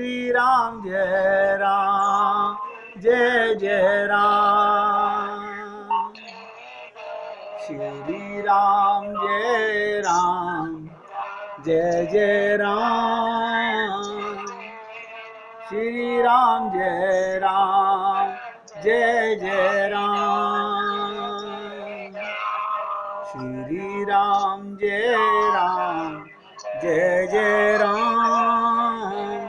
श्री राम जय राम जय जय राम। श्री राम जय राम जय जय राम। श्री राम जय राम जय जय राम। श्री राम जय राम जय जय राम।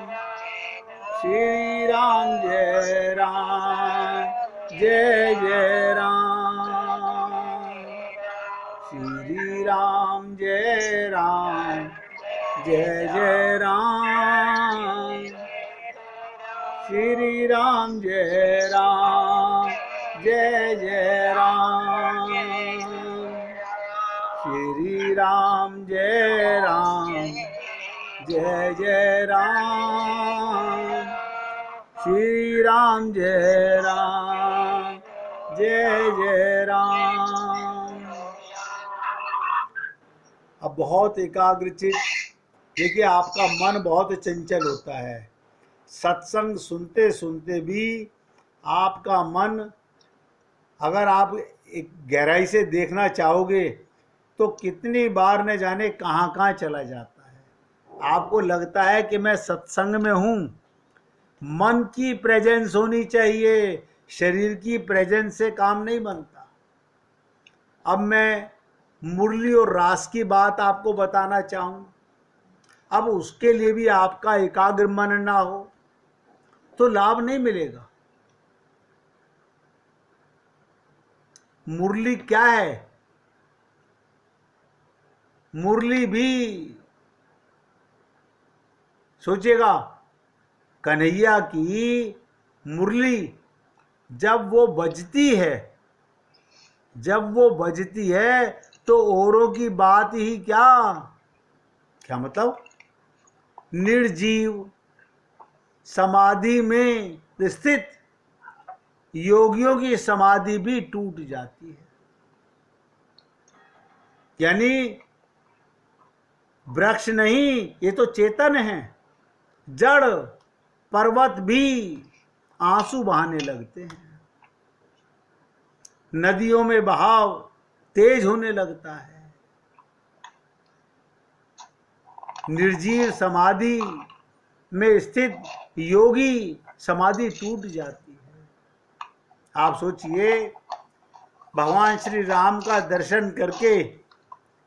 श्री राम जय राम जय जय राम। श्री राम जय राम जय जय राम। श्री राम जय राम जय जय राम। श्री राम जय राम जय जय राम। श्री राम जय राम जय जय राम। अब बहुत एकाग्रचित, देखिए आपका मन बहुत चंचल होता है। सत्संग सुनते सुनते भी आपका मन, अगर आप एक गहराई से देखना चाहोगे तो कितनी बार न जाने कहाँ कहाँ चला जाता है। आपको लगता है कि मैं सत्संग में हूँ। मन की प्रेजेंस होनी चाहिए, शरीर की प्रेजेंस से काम नहीं बनता। अब मैं मुरली और रास की बात आपको बताना चाहूँ। अब उसके लिए भी आपका एकाग्र मन ना हो तो लाभ नहीं मिलेगा। मुरली क्या है? मुरली भी सोचिएगा, कन्हैया की मुरली जब वो बजती है तो औरों की बात ही क्या मतलब, निर्जीव समाधि में स्थित योगियों की समाधि भी टूट जाती है। यानी वृक्ष नहीं, ये तो चेतन है। जड़ पर्वत भी आंसू बहाने लगते हैं। नदियों में बहाव तेज होने लगता है। निर्जीव समाधि में स्थित योगी समाधि टूट जाती है। आप सोचिए, भगवान श्री राम का दर्शन करके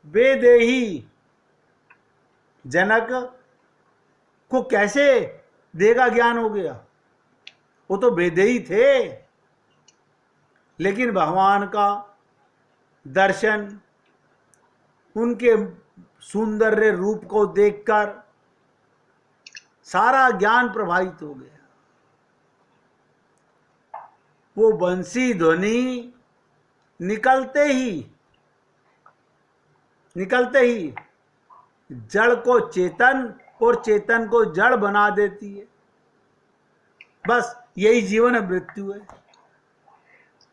वेदेही जनक को कैसे देगा ज्ञान हो गया? वो तो वेदेही थे, लेकिन भगवान का दर्शन, उनके सौंदर्य रूप को देखकर सारा ज्ञान प्रभावित हो गया। वो बंसी ध्वनि निकलते ही जड़ को चेतन और चेतन को जड़ बना देती है। बस यही जीवन मृत्यु है।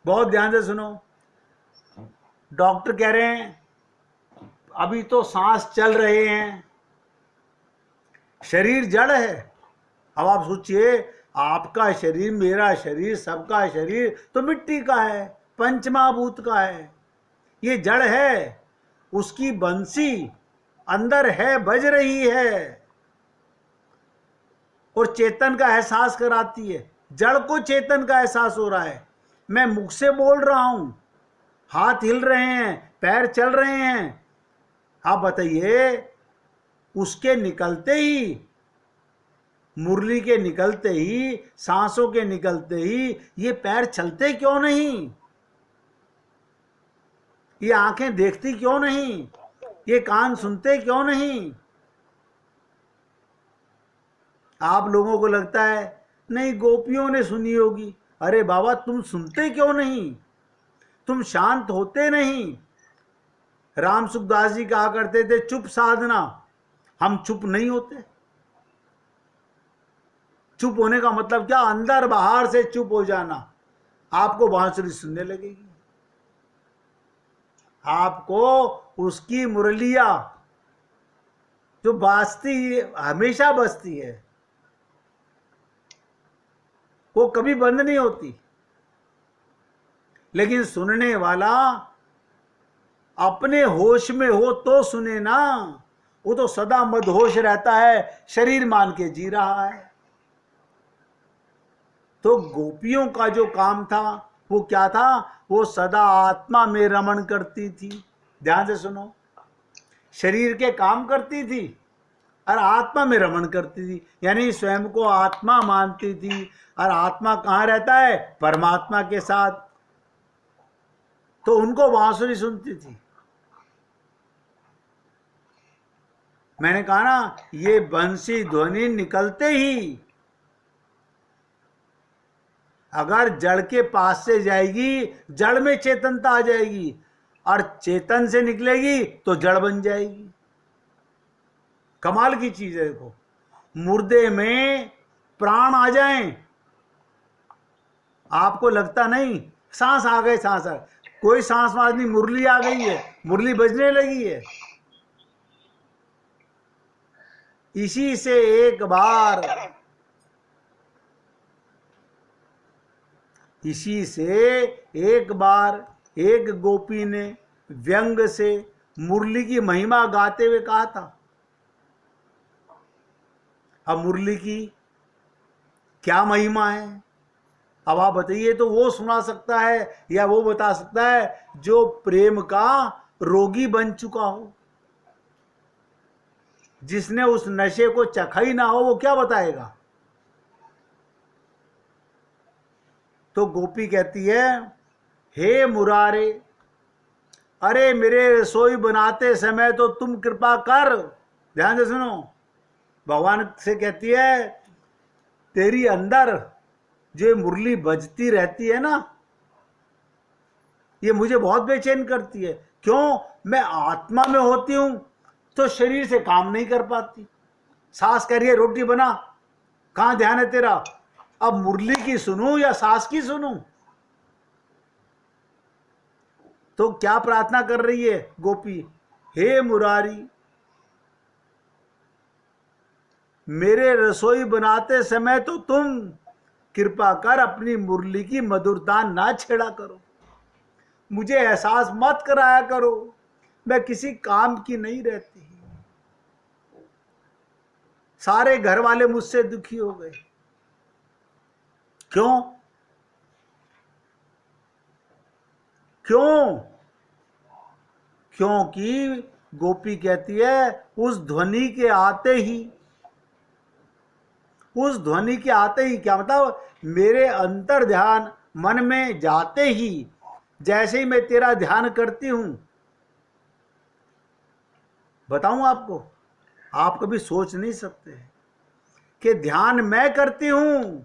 बहुत ध्यान से सुनो। डॉक्टर कह रहे हैं अभी तो सांस चल रहे हैं, शरीर जड़ है। अब आप सोचिए, आपका शरीर, मेरा शरीर, सबका शरीर तो मिट्टी का है, पंचमहाभूत का है। ये जड़ है। उसकी बंसी अंदर है, बज रही है और चेतन का एहसास कराती है। जड़ को चेतन का एहसास हो रहा है। मैं मुख से बोल रहा हूं, हाथ हिल रहे हैं, पैर चल रहे हैं। आप बताइए, उसके निकलते ही, मुरली के निकलते ही, सांसों के निकलते ही ये पैर चलते क्यों नहीं? ये आंखें देखती क्यों नहीं? ये कान सुनते क्यों नहीं? आप लोगों को लगता है नहीं, गोपियों ने सुनी होगी। अरे बाबा, तुम सुनते क्यों नहीं? तुम शांत होते नहीं? राम सुखदास जी कहा करते थे, चुप साधना। हम चुप नहीं होते। चुप होने का मतलब क्या? अंदर बाहर से चुप हो जाना। आपको बांसुरी सुनने लगेगी, आपको उसकी मुरलिया जो बाजती हमेशा बजती है, वो कभी बंद नहीं होती। लेकिन सुनने वाला अपने होश में हो तो सुने ना, वो तो सदा मदहोश रहता है, शरीर मान के जी रहा है। तो गोपियों का जो काम था वो क्या था? वो सदा आत्मा में रमण करती थी। ध्यान से सुनो, शरीर के काम करती थी और आत्मा में रमण करती थी, यानी स्वयं को आत्मा मानती थी। और आत्मा कहाँ रहता है? परमात्मा के साथ। तो उनको बांसुरी सुनती थी। मैंने कहा ना, ये बंसी ध्वनि निकलते ही अगर जड़ के पास से जाएगी, जड़ में चेतनता आ जाएगी, और चेतन से निकलेगी तो जड़ बन जाएगी। कमाल की चीज है। देखो, मुर्दे में प्राण आ जाएं, आपको लगता नहीं सांस आ गए, सांस आ गए। कोई सांस वास नहीं, मुरली आ गई है, मुरली बजने लगी है। इसी से एक बार, इसी से एक बार एक गोपी ने व्यंग से मुरली की महिमा गाते हुए कहा था। अब मुरली की क्या महिमा है, अब आप बताइए। तो वो सुना सकता है या वो बता सकता है जो प्रेम का रोगी बन चुका हो, जिसने उस नशे को चखा ही ना हो, वो क्या बताएगा? तो गोपी कहती है, हे मुरारे, अरे मेरे रसोई बनाते समय तो तुम कृपा कर। ध्यान से सुनो, भगवान से कहती है, तेरी अंदर जो मुरली बजती रहती है ना, ये मुझे बहुत बेचैन करती है। क्यों? मैं आत्मा में होती हूं तो शरीर से काम नहीं कर पाती। सास कह रही है रोटी बना, कहां ध्यान है तेरा? अब मुरली की सुनूं या सास की सुनूं? तो क्या प्रार्थना कर रही है गोपी? हे मुरारी, मेरे रसोई बनाते समय तो तुम कृपा कर अपनी मुरली की मधुरता ना छेड़ा करो, मुझे एहसास मत कराया करो, मैं किसी काम की नहीं रहती। सारे घर वाले मुझसे दुखी हो गए। क्यों? क्यों? क्योंकि गोपी कहती है, उस ध्वनि के आते ही, उस ध्वनि के आते ही, क्या मतलब? मेरे अंतर ध्यान मन में जाते ही, जैसे ही मैं तेरा ध्यान करती हूं, बताऊं आपको, आप कभी सोच नहीं सकते कि ध्यान मैं करती हूं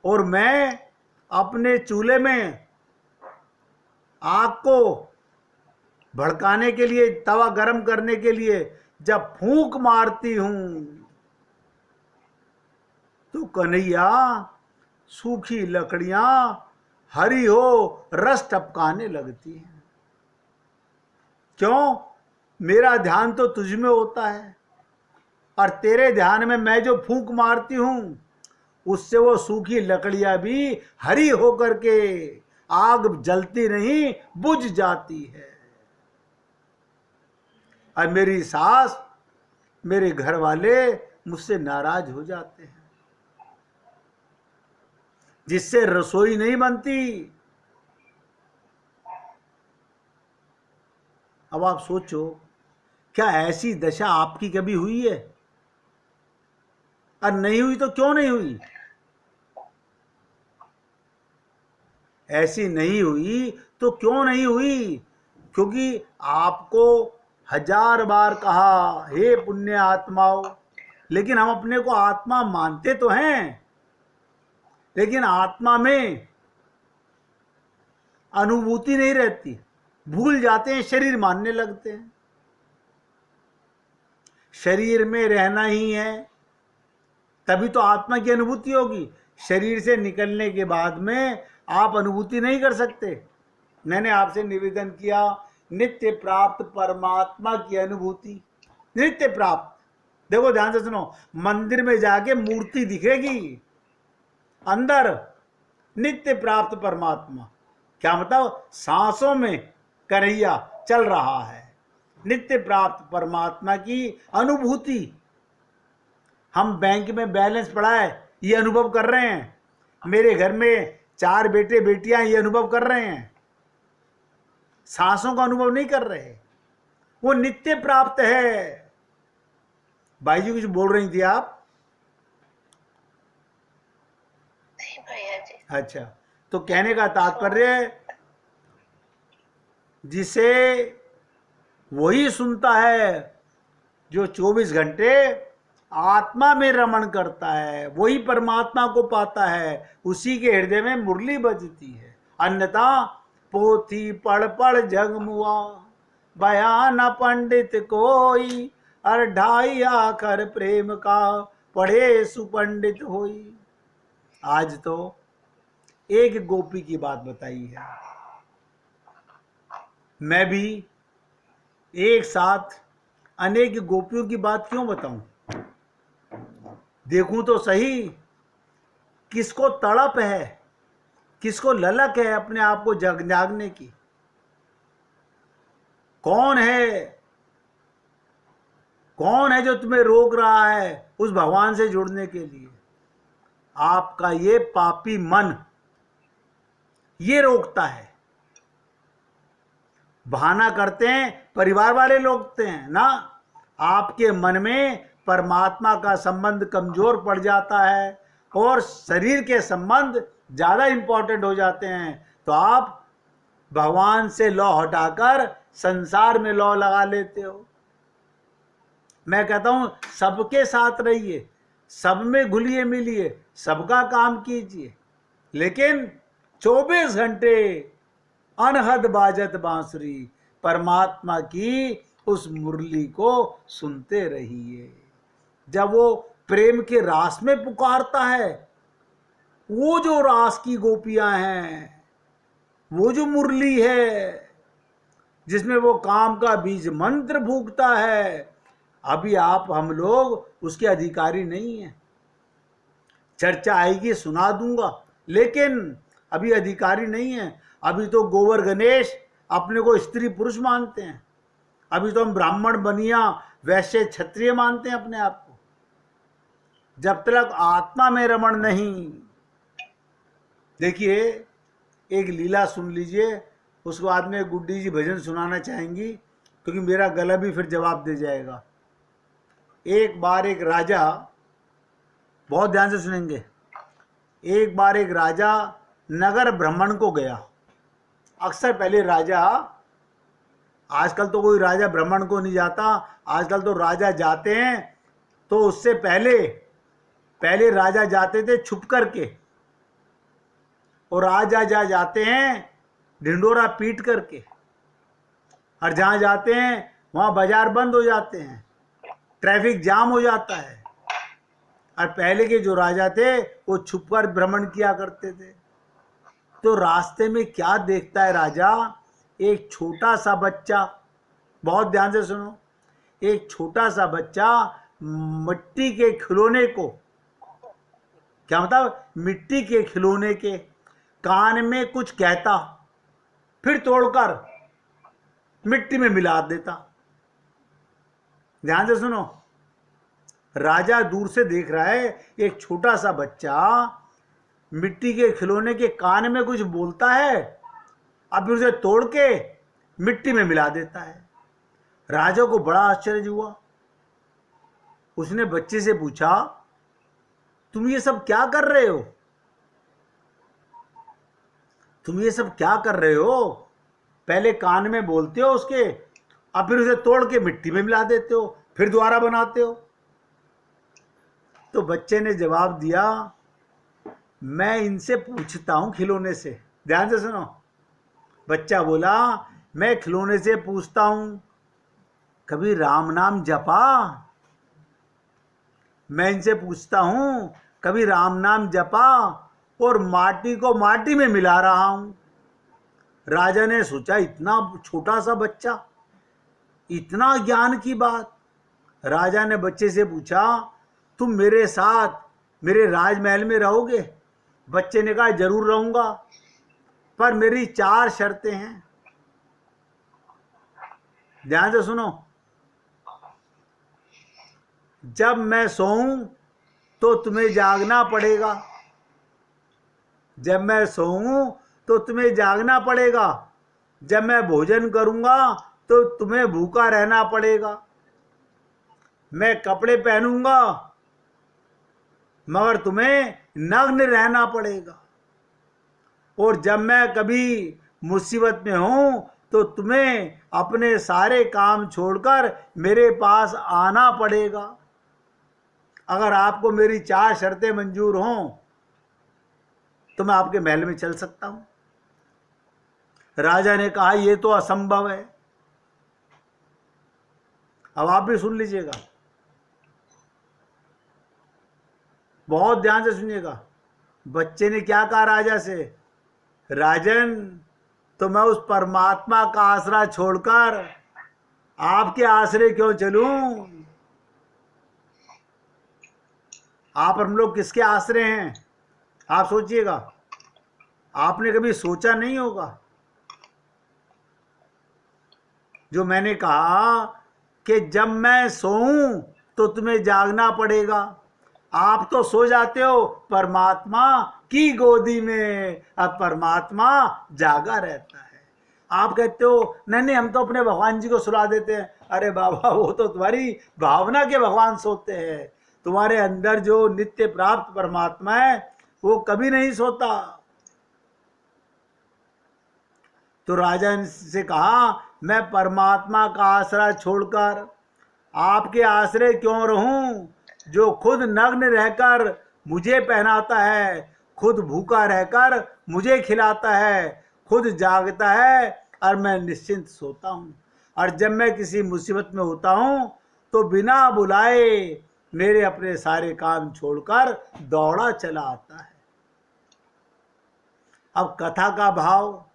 और मैं अपने चूल्हे में आग को भड़काने के लिए, तवा गरम करने के लिए जब फूंक मारती हूं तो कन्हैया सूखी लकड़ियां हरी हो रस टपकाने लगती हैं। क्यों? मेरा ध्यान तो तुझ में होता है, और तेरे ध्यान में मैं जो फूंक मारती हूं उससे वो सूखी लकड़ियां भी हरी होकर के आग जलती नहीं, बुझ जाती है। और मेरी सास, मेरे घर वाले मुझसे नाराज हो जाते हैं, जिससे रसोई नहीं बनती। अब आप सोचो, क्या ऐसी दशा आपकी कभी हुई है? और नहीं हुई तो क्यों नहीं हुई? ऐसी नहीं हुई तो क्यों नहीं हुई? क्योंकि आपको 1000 बार कहा, हे पुण्य आत्माओं, लेकिन हम अपने को आत्मा मानते तो हैं, लेकिन आत्मा में अनुभूति नहीं रहती, भूल जाते हैं, शरीर मानने लगते हैं। शरीर में रहना ही है तभी तो आत्मा की अनुभूति होगी। शरीर से निकलने के बाद में आप अनुभूति नहीं कर सकते। मैंने आपसे निवेदन किया, नित्य प्राप्त परमात्मा की अनुभूति, नित्य प्राप्त। देखो ध्यान से सुनो, मंदिर में जाके मूर्ति दिखेगी अंदर नित्य प्राप्त परमात्मा। क्या मतलब? सांसों में कन्हैया चल रहा है, नित्य प्राप्त परमात्मा की अनुभूति। हम बैंक में बैलेंस पड़ा है ये अनुभव कर रहे हैं, मेरे घर में 4 बेटे बेटियां ये अनुभव कर रहे हैं, सांसों का अनुभव नहीं कर रहे। वो नित्य प्राप्त है। भाई जी कुछ बोल रही थी आप? नहीं भैया जी। अच्छा, तो कहने का तात्पर्य जिसे वही सुनता है जो 24 घंटे आत्मा में रमण करता है, वही परमात्मा को पाता है, उसी के हृदय में मुरली बजती है। अन्यथा पोथी पढ़ पढ़ जग मुआ, बयान पंडित कोई, और ढाई आखर प्रेम का पढ़े सुपंडित होई। आज तो एक गोपी की बात बताई है, मैं भी एक साथ अनेक गोपियों की बात क्यों बताऊं? देखूं तो सही किसको तड़प है, किसको ललक है अपने आप को जागने की। कौन है जो तुम्हें रोक रहा है उस भगवान से जुड़ने के लिए? आपका ये पापी मन ये रोकता है। बहाना करते हैं परिवार वाले रोकते हैं ना, आपके मन में परमात्मा का संबंध कमजोर पड़ जाता है और शरीर के संबंध ज्यादा इंपॉर्टेंट हो जाते हैं, तो आप भगवान से लौ हटाकर संसार में लौ लगा लेते हो। मैं कहता हूं सबके साथ रहिए, सब में घुलिए मिलिए, सबका काम कीजिए, लेकिन 24 घंटे अनहद बाजत बांसुरी परमात्मा की उस मुरली को सुनते रहिए। जब वो प्रेम के रास में पुकारता है, वो जो रास की गोपियां हैं, वो जो मुरली है जिसमें वो काम का बीज मंत्र फूंकता है, अभी हम लोग उसके अधिकारी नहीं हैं। चर्चा आएगी सुना दूंगा, लेकिन अभी अधिकारी नहीं है। अभी तो गोवर गणेश अपने को स्त्री पुरुष मानते हैं, अभी तो हम ब्राह्मण बनिया वैश्य क्षत्रिय मानते हैं अपने आप को। जब तक आत्मा में रमण नहीं। देखिए एक लीला सुन लीजिए, उसके बाद में गुड्डी जी भजन सुनाना चाहेंगी, क्योंकि मेरा गला भी फिर जवाब दे जाएगा। एक बार एक राजा, बहुत ध्यान से सुनेंगे, एक बार एक राजा नगर भ्रमण को गया। अक्सर पहले राजा, आजकल तो कोई राजा भ्रमण को नहीं जाता, आजकल तो राजा जाते हैं, तो उससे पहले राजा जाते थे छुप करके, और राजा जाते हैं ढिंडोरा पीट करके, और जहां जाते हैं वहां बाजार बंद हो जाते हैं, ट्रैफिक जाम हो जाता है। और पहले के जो राजा थे वो छुपकर भ्रमण किया करते थे। तो रास्ते में क्या देखता है राजा? एक छोटा सा बच्चा, बहुत ध्यान से सुनो, एक छोटा सा बच्चा मिट्टी के खिलौने को, क्या मतलब मिट्टी के खिलौने के कान में कुछ कहता, फिर तोड़कर मिट्टी में मिला देता। ध्यान से सुनो, राजा दूर से देख रहा है, एक छोटा सा बच्चा मिट्टी के खिलौने के कान में कुछ बोलता है, अब उसे तोड़ के मिट्टी में मिला देता है। राजा को बड़ा आश्चर्य हुआ। उसने बच्चे से पूछा, तुम ये सब क्या कर रहे हो? तुम ये सब क्या कर रहे हो? पहले कान में बोलते हो उसके, अब फिर उसे तोड़ के मिट्टी में मिला देते हो, फिर दोबारा बनाते हो। तो बच्चे ने जवाब दिया, मैं इनसे पूछता हूं खिलौने से। ध्यान से सुनो, बच्चा बोला, मैं खिलौने से पूछता हूं, कभी राम नाम जपा? मैं इनसे पूछता हूं, कभी राम नाम जपा? और माटी को माटी में मिला रहा हूं। राजा ने सोचा, इतना छोटा सा बच्चा, इतना ज्ञान की बात। राजा ने बच्चे से पूछा, तुम मेरे साथ मेरे राजमहल में रहोगे? बच्चे ने कहा जरूर रहूंगा, पर मेरी 4 शर्तें हैं। ध्यान से सुनो। जब मैं सोऊं तो तुम्हें जागना पड़ेगा, जब मैं सोऊं तो तुम्हें जागना पड़ेगा, जब मैं भोजन करूंगा तो तुम्हें भूखा रहना पड़ेगा, मैं कपड़े पहनूंगा मगर तुम्हें नग्न रहना पड़ेगा, और जब मैं कभी मुसीबत में हूं तो तुम्हें अपने सारे काम छोड़कर मेरे पास आना पड़ेगा। अगर आपको मेरी 4 शर्तें मंजूर हों तो मैं आपके महल में चल सकता हूं। राजा ने कहा यह तो असंभव है। अब आप भी सुन लीजिएगा, बहुत ध्यान से सुनिएगा। बच्चे ने क्या कहा राजा से, राजन तो मैं उस परमात्मा का आसरा छोड़कर आपके आसरे क्यों चलूं? आप हम लोग किसके आसरे हैं? आप सोचिएगा, आपने कभी सोचा नहीं होगा। जो मैंने कहा कि जब मैं सोऊं तो तुम्हें जागना पड़ेगा, आप तो सो जाते हो परमात्मा की गोदी में, अब परमात्मा जागा रहता है। आप कहते हो नहीं नहीं हम तो अपने भगवान जी को सुला देते हैं। अरे बाबा, वो तो तुम्हारी भावना के भगवान सोते हैं। तुम्हारे अंदर जो नित्य प्राप्त परमात्मा है वो कभी नहीं सोता। तो राजा ने से कहा मैं परमात्मा का आसरा छोड़कर आपके आसरे क्यों रहूं, जो खुद नग्न रहकर मुझे पहनाता है, खुद भूखा रहकर मुझे खिलाता है, खुद जागता है और मैं निश्चिंत सोता हूं, और जब मैं किसी मुसीबत में होता हूं तो बिना बुलाए मेरे अपने सारे काम छोड़कर दौड़ा चला आता है। अब कथा का भाव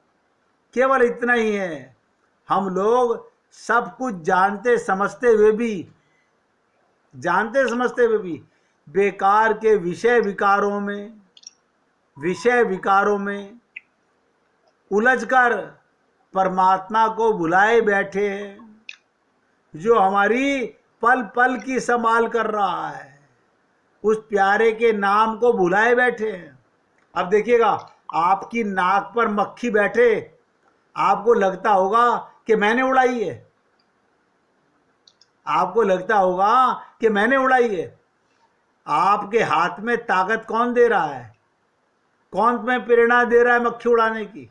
केवल इतना ही है, हम लोग सब कुछ जानते समझते हुए भी बेकार के विषय विकारों में उलझकर परमात्मा को भुलाए बैठे हैं, जो हमारी पल पल की संभाल कर रहा है, उस प्यारे के नाम को भुलाए बैठे हैं। अब देखिएगा, आपकी नाक पर मक्खी बैठे, आपको लगता होगा कि मैंने उड़ाई है, आपको लगता होगा कि मैंने उड़ाई है। आपके हाथ में ताकत कौन दे रहा है, कौन तुम्हें प्रेरणा दे रहा है मक्खी उड़ाने की?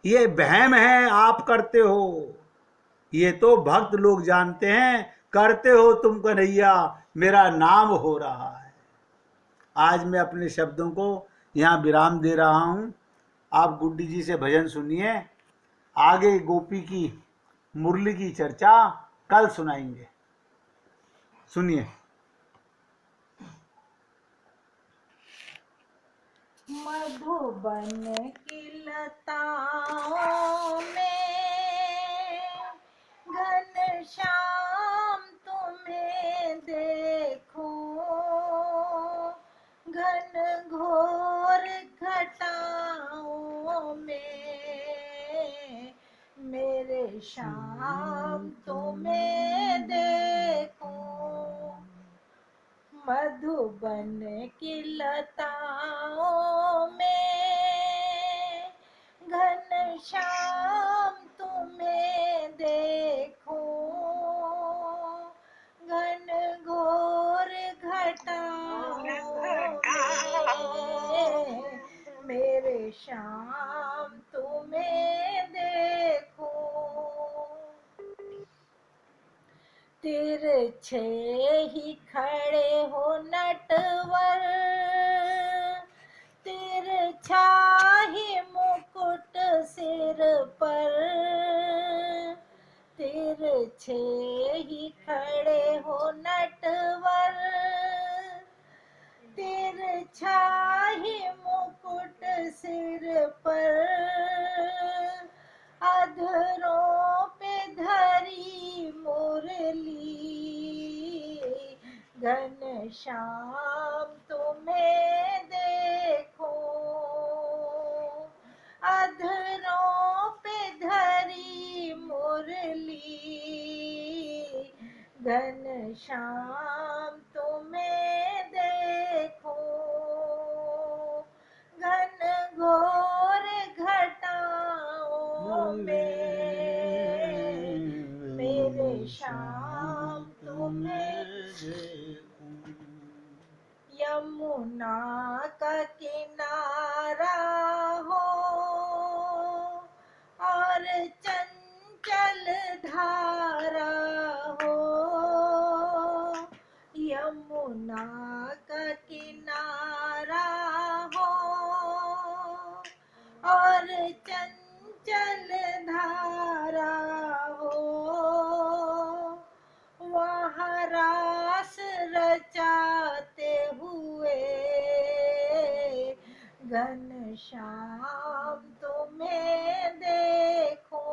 ये वहम है, आप करते हो। ये तो भक्त लोग जानते हैं, करते हो तुम कन्हैया, मेरा नाम हो रहा है। आज मैं अपने शब्दों को यहाँ विराम दे रहा हूँ। आप गुड्डी जी से भजन सुनिए, आगे गोपी की मुरली की चर्चा कल सुनाएंगे। सुनिए। मधुबन की लताओं में घनश्याम तुम्हें देखूं, घन घोर घटाओं में मेरे श्याम तुम्हें देखूं। मधुबन की लताओं में घनश्याम तुम्हें देखूं, घन घोर घटाओं में मेरे श्याम तुम्हें देखूं। तिरछे ही खड़े हो नटवर, तिरछा ही मुकुट सिर पर, तिरछे ही खड़े हो नटवर, तिरछा ही मुकुट सिर पर, अधरों पे धरी मुरली, घन घनश्याम तुम्हें देखो, अधरों पे धरी मुरली, घनश्याम तुम्हें देखो, घन घोर घटाओं में मेरे श्याम तुम्हें यमुना का किनारा हो और चंचल धारा हो, यमुना का किनारा हो और चंचल धारा हो, वहाँ रास रचाते हुए घनश्याम तुम्हें देखो,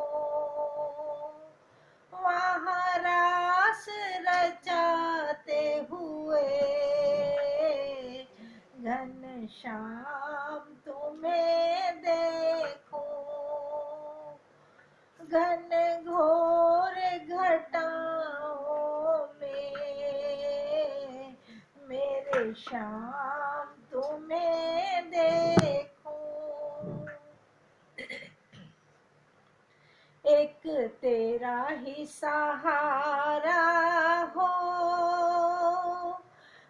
वहाँ रास रचाते हुए घनश्याम तुम्हें देखो, घन घोर घटाओं में मेरे श्याम तुम्हें देखो, एक तेरा ही सहारा हो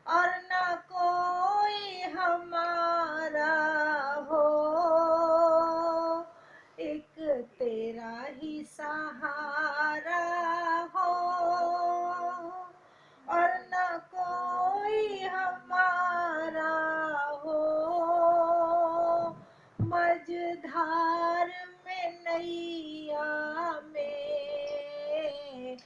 और न कोई हमारा हो, एक तेरा ही सहारा हो और न कोई हमारा हो, मझधार में नैया में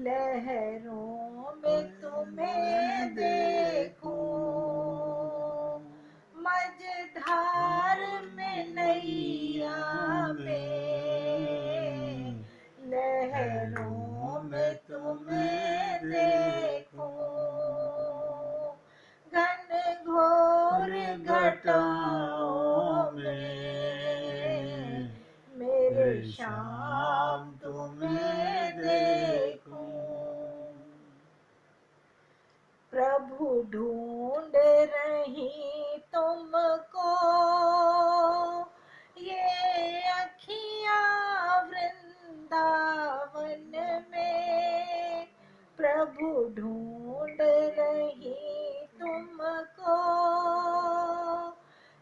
लहरों में तुम्हें देखो, मझधार में नैया में लहरों में तुम्हें देखो, घन घोर घटाओं में मेरे श्याम तुम्हें देखो, प्रभु ढूंढ रही तुमको ये अखियाँ वृंदावन में, प्रभु ढूंढ रही तुमको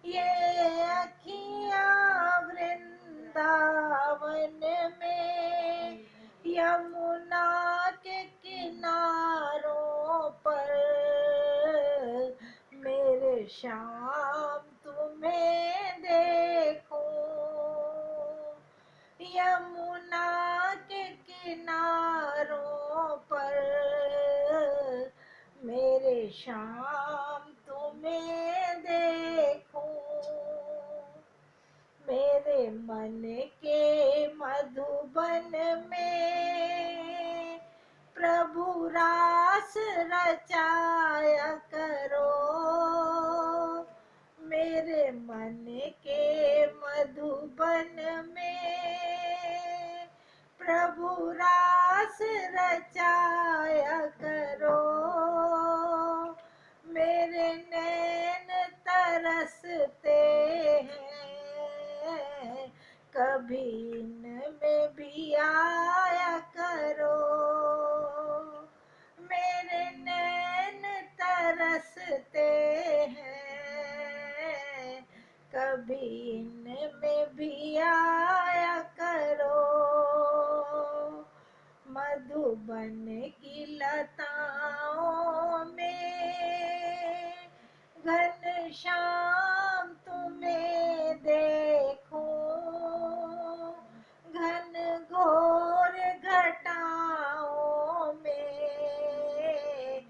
ये अखियाँ वृंदावन में, यमुना के किनारों पर मेरे श्याम तुम्हें देखो, यमुना के किनारों पर मेरे श्याम तुम्हें देखो, मेरे मन के मधुबन में प्रभु रास रचाया करो, मेरे मन के मधुबन में प्रभु रास रचाया करो, मेरे नैन तरसते हैं कभी इनमें भी आया करो, मेरे नैन तरसते हैं कभी इनमें भी आया करो, मधुबन की लताओं में घनश्याम तुम्हें देखो, घन घोर घटाओं में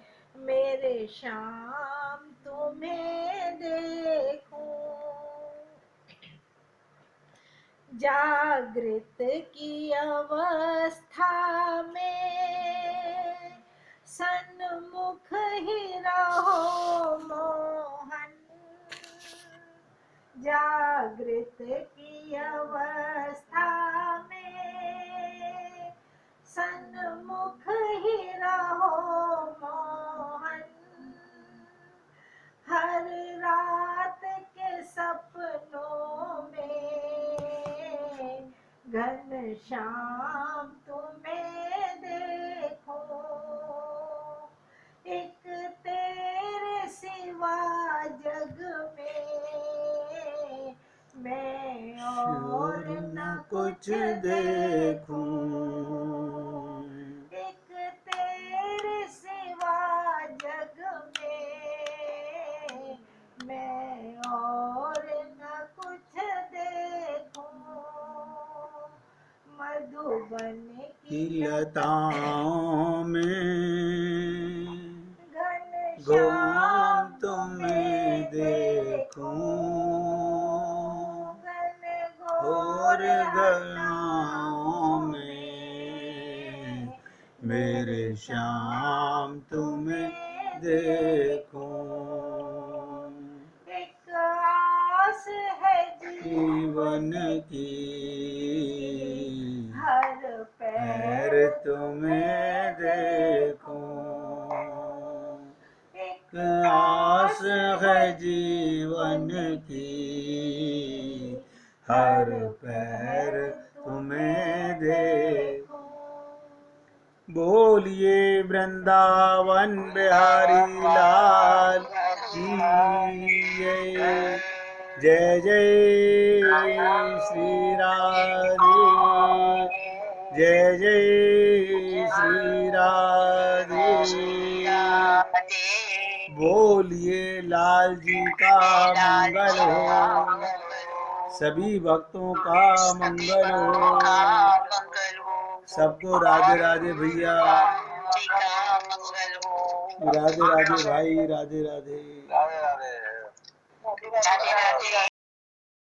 मेरे श्याम तुम्हें देखो, जागृत की अवस्था में सन्मुख ही रहो जागृत की अवस्था में सन्मुख ही रहो मोहन, हर रात के सपनों में घनश्याम तुम्हें देखो, एक तेरे सिवा जग में मैं और न कुछ देखूं, एक तेरे सिवा जग में मैं और न कुछ देखूं, मधुबन की लताओं में घनश्याम तुम्हें देखूं, घोर गलियों में मेरे श्याम तुम्हें देखूं, एक आस है जीवन की हर पैर पैर तुम्हें देखूं, एक आस है जीवन की हर पैर तुम्हें देखूं। बोलिए वृंदावन बिहारी लाल की जय जय श्री राधे, जय जय श्री राधे। बोलिए लाल जी का मंगल हो, सभी भक्तों का मंगल हो। सबको राधे राधे भैया, राधे राधे भाई, राधे राधे। राधे राधे।